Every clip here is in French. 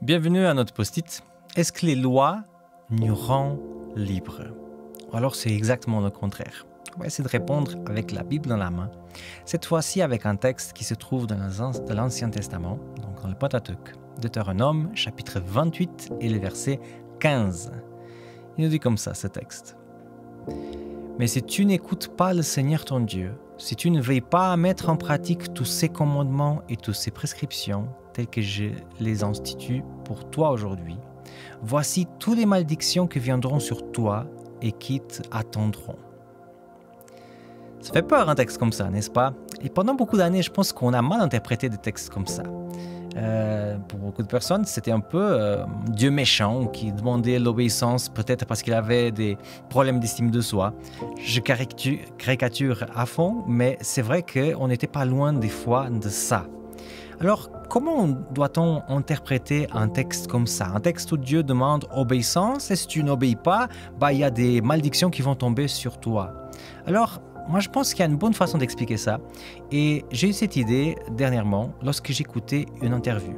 Bienvenue à notre post-it. Est-ce que les lois nous rendent libres? Alors c'est exactement le contraire. On va essayer de répondre avec la Bible dans la main, cette fois-ci avec un texte qui se trouve dans l'Ancien Testament, donc dans le Pentateuque, Deutéronome, chapitre 28 et le verset 15. Il nous dit comme ça, ce texte. « Mais si tu n'écoutes pas le Seigneur ton Dieu, si tu ne veilles pas à mettre en pratique tous ses commandements et toutes ses prescriptions, telles que je les institue pour toi aujourd'hui, voici toutes les malédictions qui viendront sur toi et qui t'attendront. » Ça fait peur un texte comme ça, n'est-ce pas? Et pendant beaucoup d'années, je pense qu'on a mal interprété des textes comme ça. Pour beaucoup de personnes, c'était un peu Dieu méchant qui demandait l'obéissance, peut-être parce qu'il avait des problèmes d'estime de soi. Je caricature à fond, mais c'est vrai qu'on n'était pas loin des fois de ça. Alors, comment doit-on interpréter un texte comme ça? Un texte où Dieu demande obéissance, et si tu n'obéis pas, il y a des malédictions qui vont tomber sur toi. Alors, moi, je pense qu'il y a une bonne façon d'expliquer ça. Et j'ai eu cette idée dernièrement lorsque j'écoutais une interview.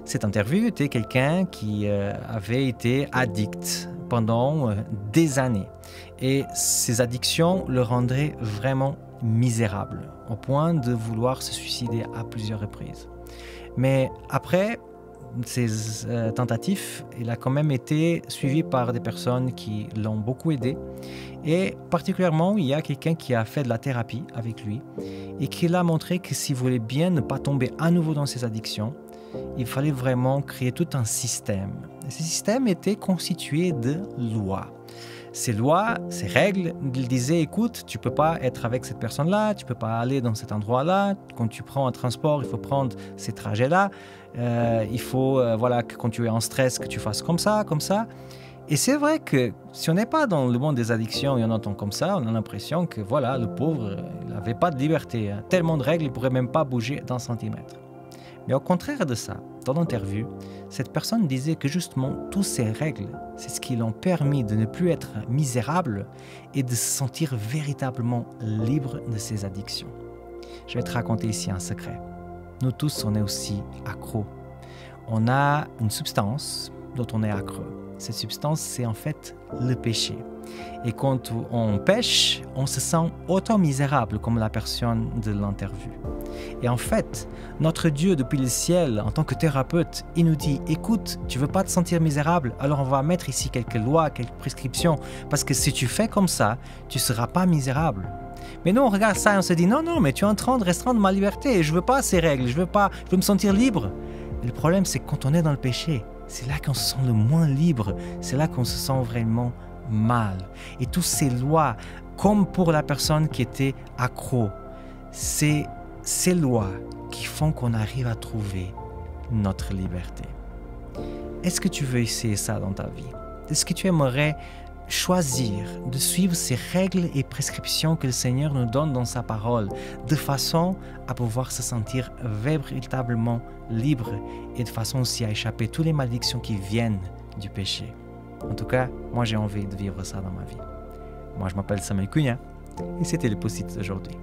Cette interview était quelqu'un qui avait été addict pendant des années. Et ces addictions le rendraient vraiment misérable, au point de vouloir se suicider à plusieurs reprises. Mais après ces tentatives, il a quand même été suivi par des personnes qui l'ont beaucoup aidé. Et particulièrement, il y a quelqu'un qui a fait de la thérapie avec lui et qui l'a montré que s'il voulait bien ne pas tomber à nouveau dans ses addictions, il fallait vraiment créer tout un système. Et ce système était constitué de lois. Ces lois, ces règles, il disait, écoute, tu ne peux pas être avec cette personne-là, tu ne peux pas aller dans cet endroit-là, quand tu prends un transport, il faut prendre ces trajets-là, il faut, que quand tu es en stress, que tu fasses comme ça, comme ça. Et c'est vrai que si on n'est pas dans le monde des addictions et on entend comme ça, on a l'impression que le pauvre, il n'avait pas de liberté. Tellement de règles, il ne pourrait même pas bouger d'un centimètre. Mais au contraire de ça, dans l'interview, cette personne disait que justement, toutes ces règles, c'est ce qui l'ont permis de ne plus être misérable et de se sentir véritablement libre de ses addictions. Je vais te raconter ici un secret. Nous tous, on est aussi accros. On a une substance dont on est accro. Cette substance, c'est en fait le péché. Et quand on pêche, on se sent autant misérable comme la personne de l'interview. Et en fait, notre Dieu depuis le ciel, en tant que thérapeute, il nous dit, écoute, tu veux pas te sentir misérable, alors on va mettre ici quelques lois, quelques prescriptions, parce que si tu fais comme ça, tu seras pas misérable. Mais nous, on regarde ça et on se dit, non, mais tu es en train de restreindre ma liberté, je veux pas ces règles, je veux me sentir libre. Et le problème, c'est que quand on est dans le péché, c'est là qu'on se sent le moins libre, c'est là qu'on se sent vraiment mal. Et toutes ces lois, comme pour la personne qui était accro, c'est ces lois qui font qu'on arrive à trouver notre liberté. Est-ce que tu veux essayer ça dans ta vie? Est-ce que tu aimerais choisir de suivre ces règles et prescriptions que le Seigneur nous donne dans sa parole, de façon à pouvoir se sentir véritablement libre et de façon aussi à échapper à toutes les malédictions qui viennent du péché? En tout cas, moi j'ai envie de vivre ça dans ma vie. Moi je m'appelle Samuel Cunha et c'était le post-it d'aujourd'hui.